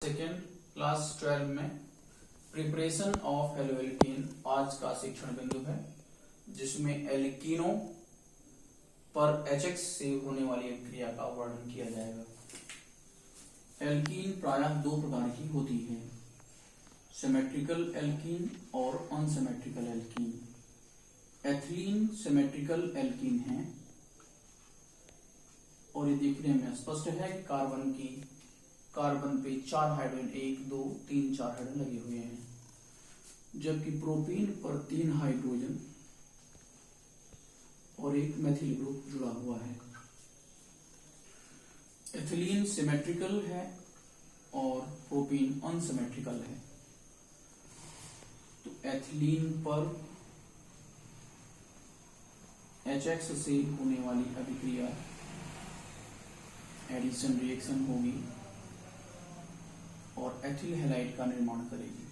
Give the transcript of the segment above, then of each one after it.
Second class 12 में preparation of हेलोएल्कीन आज का शिक्षण बिंदु है, जिसमें एल्कीनों पर HX से होने वाली क्रिया का वर्णन किया जाएगा। एल्कीन प्रायः दो प्रकार की होती है, सिमेट्रिकल एल्कीन और unsymmetrical alkene. Ethylene symmetrical alkene है और ये देखने में स्पष्ट है कि कार्बन पे 4 हाइड्रोजन 1 2 3 4 हाइड्रोजन लगे हुए हैं, जबकि प्रोपीन पर 3 हाइड्रोजन और एक मेथिल ग्रुप जुड़ा हुआ है। एथिलीन सिमेट्रिकल है और प्रोपीन अनसिमेट्रिकल है। तो एथिलीन पर HX से होने वाली अभिक्रिया एडिशन रिएक्शन होगी और एथिल हैलाइड का निर्माण करेगी।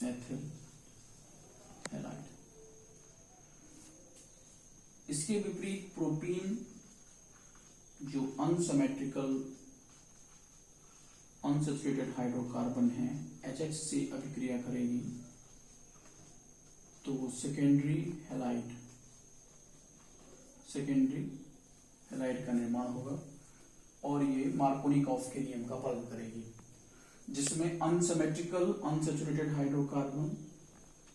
Ethyl halide. इसके विपरीत प्रोपीन जो अनसिमेट्रिकल अनसैचुरेटेड हाइड्रोकार्बन है, HX से अभिक्रिया करेगी तो सेकेंडरी हैलाइड का निर्माण होगा और ये मार्कोनिकॉफ के नियम का पालन करेगी, जिसमें unsymmetrical unsaturated hydrocarbon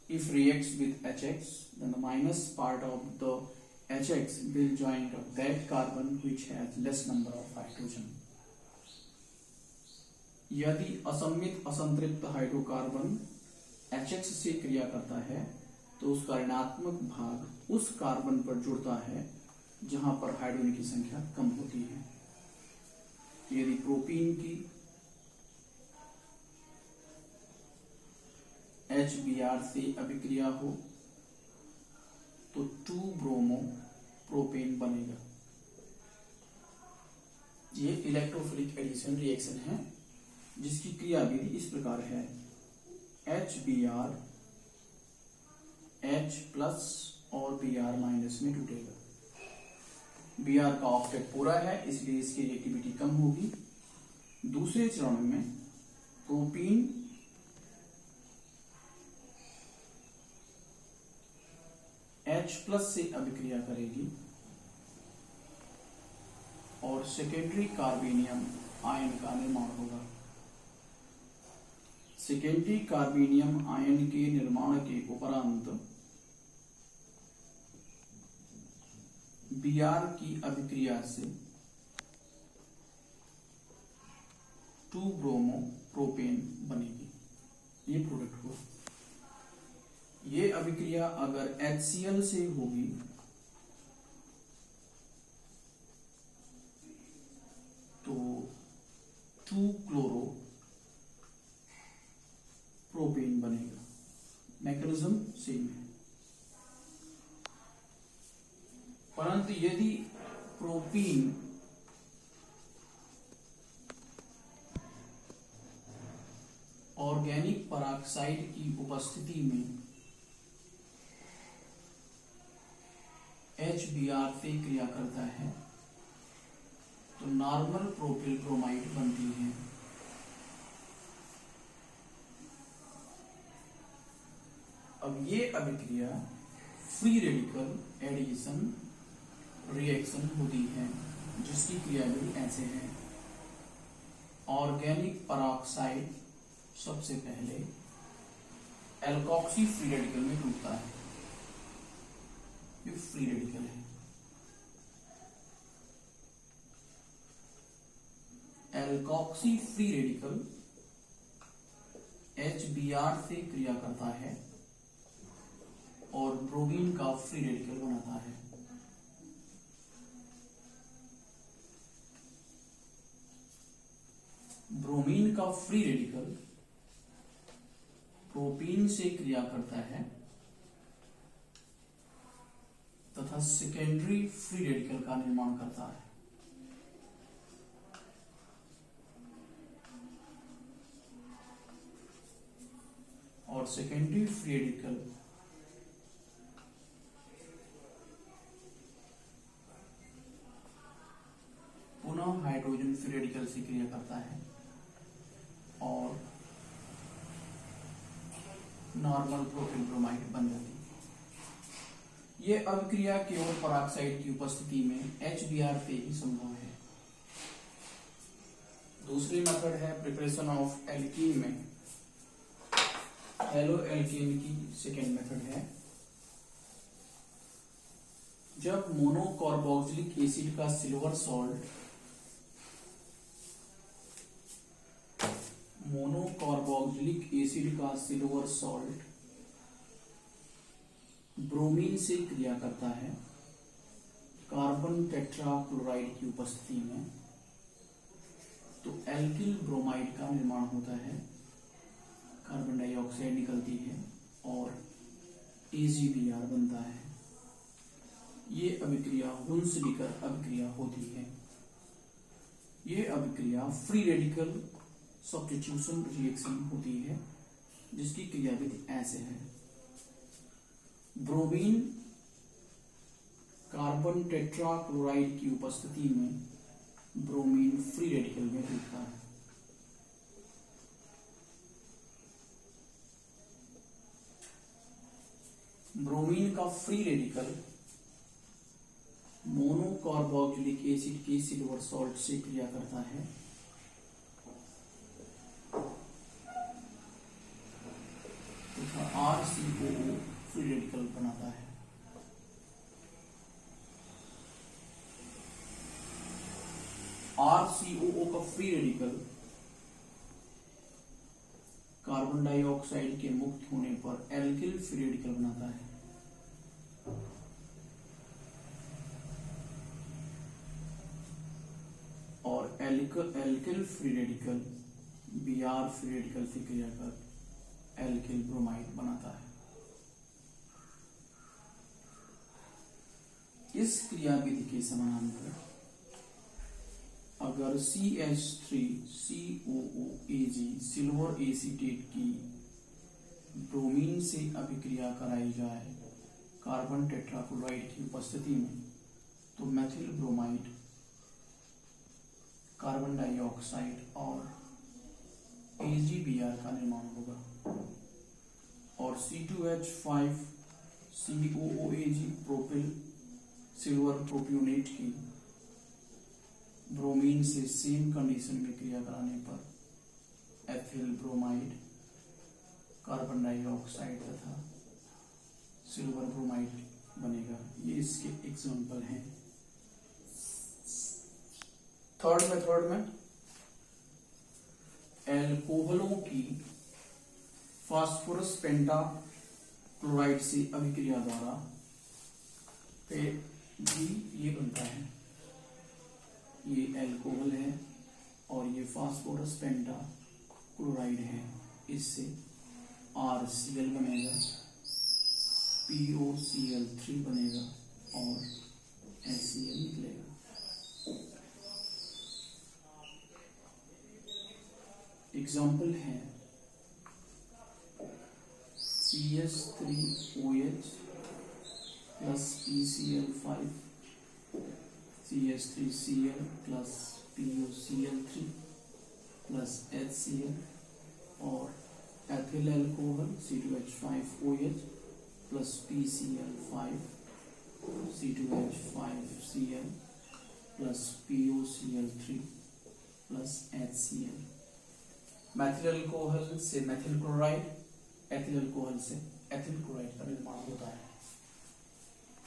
if reacts with HX, then the minus part of the HX will join to that carbon which has less number of hydrogen. यदि असमित असंतृप्त हाइड्रोकार्बन HX से क्रिया करता है तो उसका ऋणात्मक भाग उस कार्बन पर जुड़ता है जहां पर हाइड्रोजन की संख्या कम होती है। यदि प्रोपीन की HBr से अभिक्रिया हो तो 2-ब्रोमो प्रोपेन बनेगा। ये इलेक्ट्रोफिलिक एडिशन रिएक्शन है, जिसकी क्रिया विधि इस प्रकार है। HBr H+ और Br- में टूटेगा। Br का ऑक्टेट पूरा है, इसलिए इसकी रिएक्टिविटी कम होगी। दूसरे चरण में प्रोपीन H+ से अभिक्रिया करेगी और सेकेंडरी कार्बेनियम आयन का निर्माण होगा। सेकेंडरी कार्बेनियम आयन के निर्माण के उपरांत Br की अभिक्रिया से 2-ब्रोमो प्रोपेन बनेगी। ये प्रोडक्ट हो। ये अभिक्रिया अगर HCl से होगी तो 2-क्लोरो प्रोपेन बनेगा। मैकेनिज्म सेम है, परंतु यदि प्रोपीन ऑर्गेनिक पेरोक्साइड की उपस्थिति में HBr से क्रिया करता है तो नॉर्मल प्रोपिल ब्रोमाइड बनती है। अब ये अभिक्रिया फ्री रेडिकल एडिशन रिएक्शन होती है, जिसकी क्रिया विधि ऐसे है। ऑर्गेनिक पेरोक्साइड सबसे पहले एल्कोक्सी फ्री रेडिकल में टूटता है। ये फ्री रेडिकल है। एल्कोक्सी फ्री रेडिकल HBr से क्रिया करता है और ब्रोमीन का फ्री रेडिकल बनाता है। ब्रोमीन का फ्री रेडिकल प्रोपीन से क्रिया करता है तथा सेकेंडरी फ्री रेडिकल का निर्माण करता है। और सेकेंडरी फ्री रेडिकल पुनः हाइड्रोजन फ्री रेडिकल से क्रिया करता है नॉर्मल प्रोपिल ब्रोमाइड बन जाती है। ये अभिक्रिया केवल पेरोक्साइड की उपस्थिति में HBr से ही संभव है। दूसरी मेथड है प्रिपरेशन ऑफ एल्कीन में हेलो एल्कीन की सेकेंड मेथड है। जब मोनोकार्बोक्सिलिक एसिड का सिल्वर सॉल्ट ब्रोमीन से क्रिया करता है कार्बन टेट्राक्लोराइड की उपस्थिति में, तो एल्किल ब्रोमाइड का निर्माण होता है। कार्बन डाइऑक्साइड निकलती है और AgBr बनता है। ये अभिक्रिया हुंसलीकर अभिक्रिया होती है। ये अभिक्रिया फ्री रेडिकल सब्स्टिट्यूशन रिएक्शन होती है, जिसकी क्रियाविधि ऐसे है। ब्रोमीन कार्बन टेट्राक्लोराइड की उपस्थिति में ब्रोमीन फ्री रेडिकल में टूटता है। ब्रोमीन का फ्री रेडिकल मोनोकार्बोक्सिलिक एसिड के सिल्वर सॉल्ट से क्रिया करता है तथा RCOO फ्री रेडिकल बनाता है। RCOO का फ्री रेडिकल कार्बन डाइऑक्साइड के मुक्त होने पर एल्किल फ्री रेडिकल बनाता है। और alkyl free radical Br free radical से क्रिया कर एल्किल ब्रोमाइड बनाता है। इस क्रियाविधि के समानांतर अगर CH3COOAg सिल्वर एसीटेट की ब्रोमीन से अभिक्रिया कराई जाए कार्बन टेट्राक्लोराइड की उपस्थिति में, तो मेथिल ब्रोमाइड कार्बन डाइऑक्साइड और AgBr का निर्माण होगा। और C2H5COOAg प्रोपिल सिल्वर प्रोप्यूनेट की ब्रोमीन से सेम कंडीशन में क्रिया कराने पर एथिल ब्रोमाइड कार्बन डाइऑक्साइड तथा सिल्वर ब्रोमाइड बनेगा। ये इसके एग्जाम्पल हैं। थर्ड मेथड में एल्कोहलों की फास्फोरस पेंटाक्लोराइड से अभिक्रिया द्वारा फिर भी ये बनता है। ये एल्कोहल है और ये फास्फोरस पेंटाक्लोराइड है। इससे RCl बनेगा, POCl3 बनेगा और HCl निकलेगा। एग्जाम्पल है CH3OH plus PCl5, CH3Cl plus POCl3 plus HCl और ethyl alcohol C2H5OH plus PCl5 C2H5Cl plus POCl3 plus HCl। Maithil alcohol से मैथिल क्लोराइड, एथिल अल्कोहल से एथिल क्लोराइड का